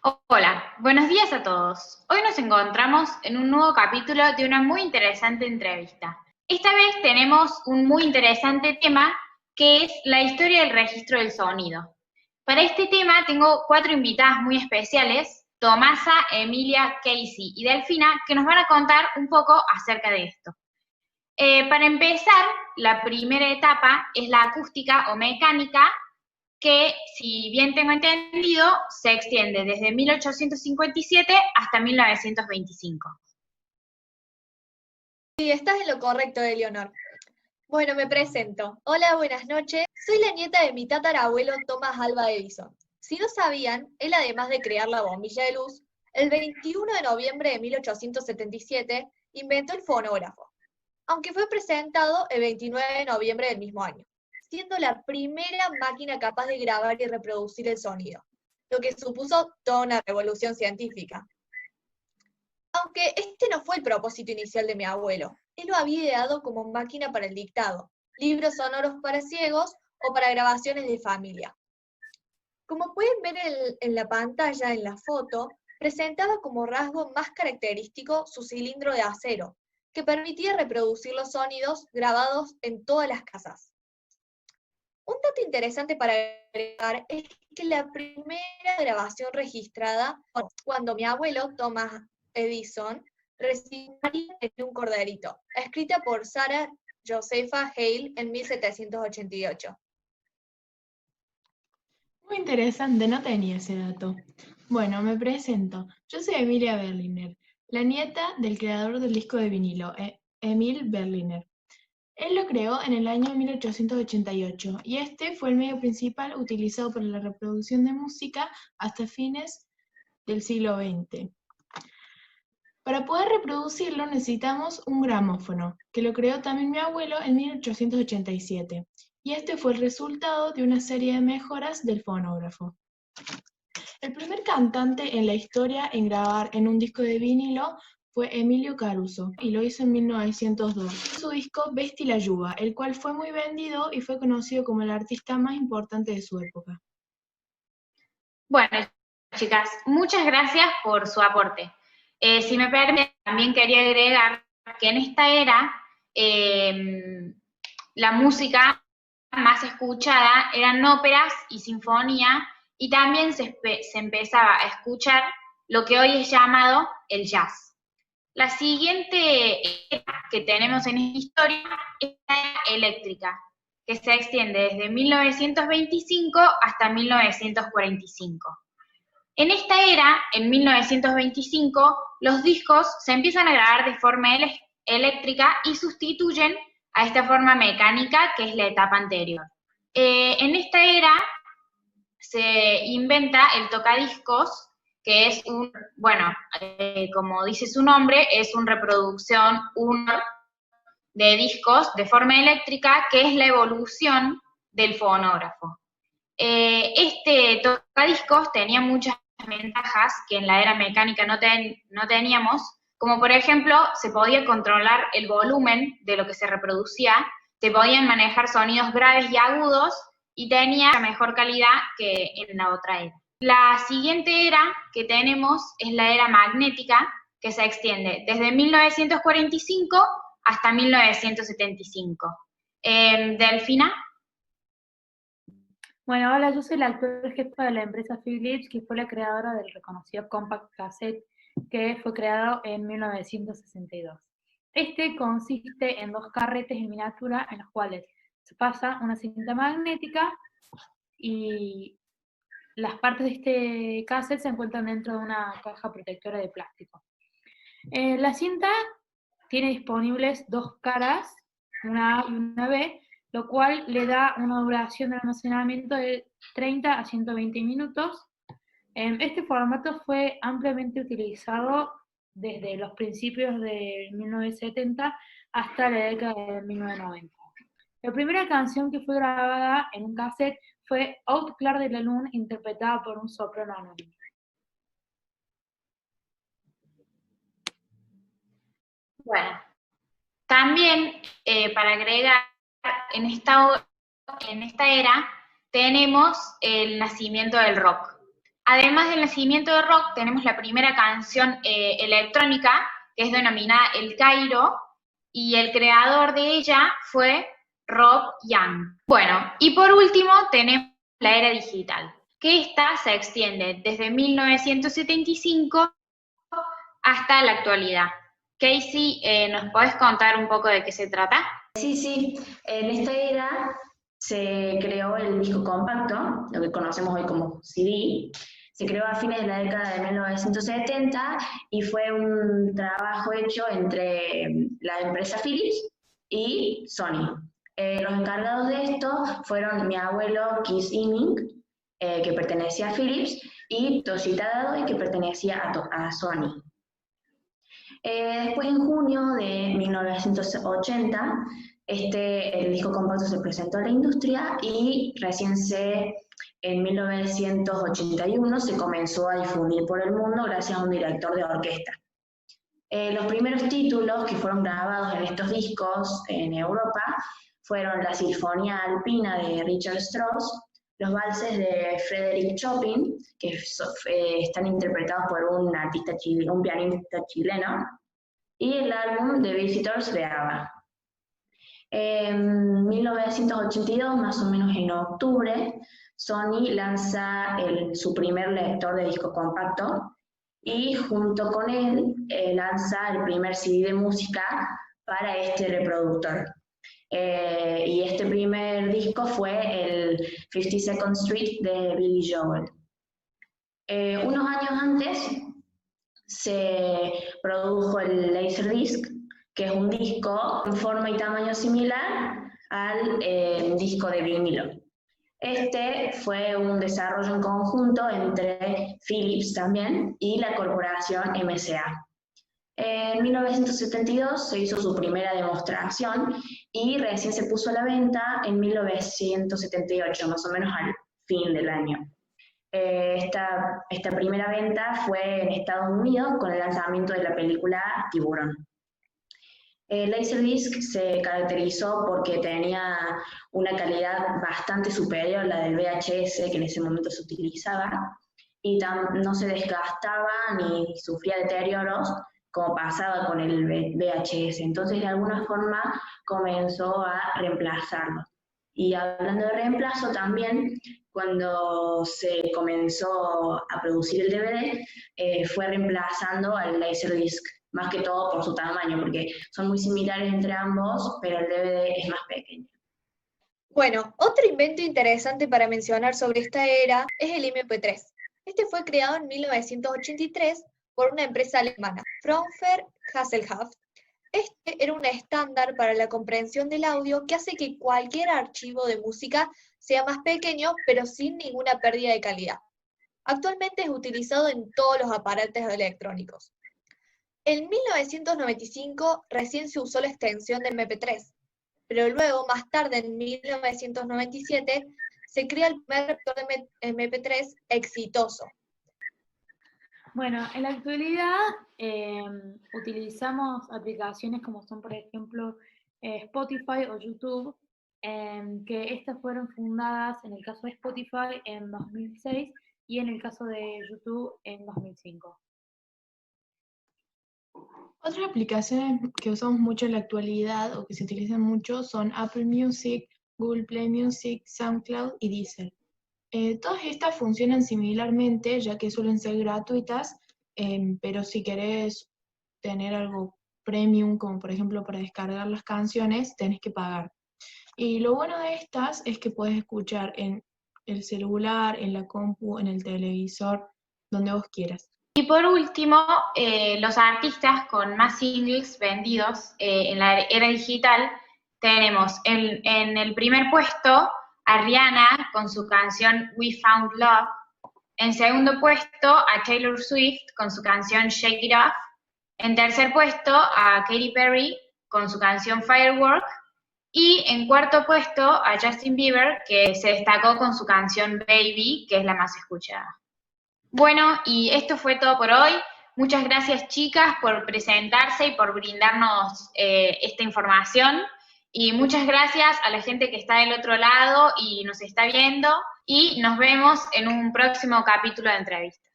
Hola, buenos días a todos. Hoy nos encontramos en un nuevo capítulo de una muy interesante entrevista. Esta vez tenemos un muy interesante tema que es la historia del registro del sonido. Para este tema tengo cuatro invitadas muy especiales, Tomasa, Emilia, Casey y Delfina, que nos van a contar un poco acerca de esto. Para empezar, la primera etapa es la acústica o mecánica, que, si bien tengo entendido, se extiende desde 1857 hasta 1925. Sí, estás en lo correcto, Eleonor. Bueno, me presento. Hola, buenas noches. Soy la nieta de mi tatarabuelo Thomas Alva Edison. Si no sabían, él además de crear la bombilla de luz, el 21 de noviembre de 1877 inventó el fonógrafo, aunque fue presentado el 29 de noviembre del mismo año, siendo la primera máquina capaz de grabar y reproducir el sonido, lo que supuso toda una revolución científica. Aunque este no fue el propósito inicial de mi abuelo, él lo había ideado como máquina para el dictado, libros sonoros para ciegos o para grabaciones de familia. Como pueden ver en la pantalla, en la foto, presentaba como rasgo más característico su cilindro de acero, que permitía reproducir los sonidos grabados en todas las casas. Un dato interesante para agregar es que la primera grabación registrada, cuando mi abuelo, Thomas Edison, recibió en un corderito, escrita por Sarah Josepha Hale en 1788. Muy interesante, no tenía ese dato. Bueno, me presento. Yo soy Emilia Berliner, la nieta del creador del disco de vinilo, Emil Berliner. Él lo creó en el año 1888 y este fue el medio principal utilizado para la reproducción de música hasta fines del siglo XX. Para poder reproducirlo necesitamos un gramófono, que lo creó también mi abuelo en 1887, y este fue el resultado de una serie de mejoras del fonógrafo. El primer cantante en la historia en grabar en un disco de vinilo fue Emilio Caruso, y lo hizo en 1902. Su disco Vesti la Yuba, el cual fue muy vendido y fue conocido como el artista más importante de su época. Bueno, chicas, muchas gracias por su aporte. Si me permite, también quería agregar que en esta era la música más escuchada eran óperas y sinfonía, y también se empezaba a escuchar lo que hoy es llamado el jazz. La siguiente era que tenemos en esta historia es la era eléctrica, que se extiende desde 1925 hasta 1945. En esta era, en 1925, los discos se empiezan a grabar de forma eléctrica y sustituyen a esta forma mecánica, que es la etapa anterior. En esta era se inventa el tocadiscos, que es como dice su nombre, es una reproducción de discos de forma eléctrica, que es la evolución del fonógrafo. Este tocadiscos tenía muchas ventajas que en la era mecánica no teníamos, como por ejemplo, se podía controlar el volumen de lo que se reproducía, se podían manejar sonidos graves y agudos, y tenía mejor calidad que en la otra era. La siguiente era que tenemos es la era magnética, que se extiende desde 1945 hasta 1975. Delfina. Bueno, hola, yo soy la actual jefa de la empresa Philips, que fue la creadora del reconocido Compact Cassette, que fue creado en 1962. Este consiste en dos carretes en miniatura en los cuales se pasa una cinta magnética y las partes de este cassette se encuentran dentro de una caja protectora de plástico. La cinta tiene disponibles dos caras, una A y una B, lo cual le da una duración de almacenamiento de 30 a 120 minutos. Este formato fue ampliamente utilizado desde los principios de 1970 hasta la década de 1990. La primera canción que fue grabada en un cassette fue Out Clar de la Lune, interpretada por un soprano anónimo. Bueno, también para agregar, en esta era tenemos el nacimiento del rock. Además del nacimiento del rock, tenemos la primera canción electrónica, que es denominada El Cairo, y el creador de ella fue Rob Young. Bueno, y por último tenemos la era digital, que esta se extiende desde 1975 hasta la actualidad. Casey, ¿nos podés contar un poco de qué se trata? Sí, en esta era se creó el disco compacto, lo que conocemos hoy como CD. Se creó a fines de la década de 1970 y fue un trabajo hecho entre la empresa Philips y Sony. Los encargados de esto fueron mi abuelo Keith Inning, que pertenecía a Philips, y Toshita Dadoi, que pertenecía a Sony. Después, en junio de 1980, el disco compacto se presentó a la industria y recién en 1981 se comenzó a difundir por el mundo gracias a un director de orquesta. Los primeros títulos que fueron grabados en estos discos en Europa fueron la Sinfonía Alpina de Richard Strauss, los valses de Frédéric Chopin, que están interpretados por un pianista chileno, y el álbum The Visitors de ABBA. En 1982, más o menos en octubre, Sony lanza su primer lector de disco compacto y junto con él lanza el primer CD de música para este reproductor. Y este primer disco fue el 52nd Street de Billy Joel. Unos años antes se produjo el Laserdisc, que es un disco en forma y tamaño similar al disco de vinilo. Este fue un desarrollo en conjunto entre Philips también y la corporación MCA. En 1972 se hizo su primera demostración y recién se puso a la venta en 1978, más o menos al fin del año. Esta primera venta fue en Estados Unidos con el lanzamiento de la película Tiburón. El Laserdisc se caracterizó porque tenía una calidad bastante superior a la del VHS que en ese momento se utilizaba y no se desgastaba ni sufría deterioros como pasaba con el VHS. Entonces, de alguna forma, comenzó a reemplazarlo. Y hablando de reemplazo también, cuando se comenzó a producir el DVD, fue reemplazando al Laserdisc, más que todo por su tamaño, porque son muy similares entre ambos, pero el DVD es más pequeño. Bueno, otro invento interesante para mencionar sobre esta era es el MP3. Este fue creado en 1983 por una empresa alemana, Fraunhofer Hasselhoff. Este era un estándar para la comprensión del audio que hace que cualquier archivo de música sea más pequeño, pero sin ninguna pérdida de calidad. Actualmente es utilizado en todos los aparatos electrónicos. En 1995 recién se usó la extensión de MP3, pero luego, más tarde, en 1997, se crea el primer lector de MP3 exitoso. Bueno, en la actualidad utilizamos aplicaciones como son, por ejemplo, Spotify o YouTube, que estas fueron fundadas, en el caso de Spotify, en 2006 y en el caso de YouTube en 2005. Otras aplicaciones que usamos mucho en la actualidad o que se utilizan mucho son Apple Music, Google Play Music, SoundCloud y Deezer. Todas estas funcionan similarmente, ya que suelen ser gratuitas, pero si querés tener algo premium, como por ejemplo para descargar las canciones, tenés que pagar. Y lo bueno de estas es que podés escuchar en el celular, en la compu, en el televisor, donde vos quieras. Y por último, los artistas con más singles vendidos en la era digital, tenemos en el primer puesto a Rihanna con su canción We Found Love, en segundo puesto a Taylor Swift con su canción Shake It Off, en tercer puesto a Katy Perry con su canción Firework, y en cuarto puesto a Justin Bieber, que se destacó con su canción Baby, que es la más escuchada. Bueno, y esto fue todo por hoy. Muchas gracias, chicas, por presentarse y por brindarnos esta información. Y muchas gracias a la gente que está del otro lado y nos está viendo. y nos vemos en un próximo capítulo de entrevista.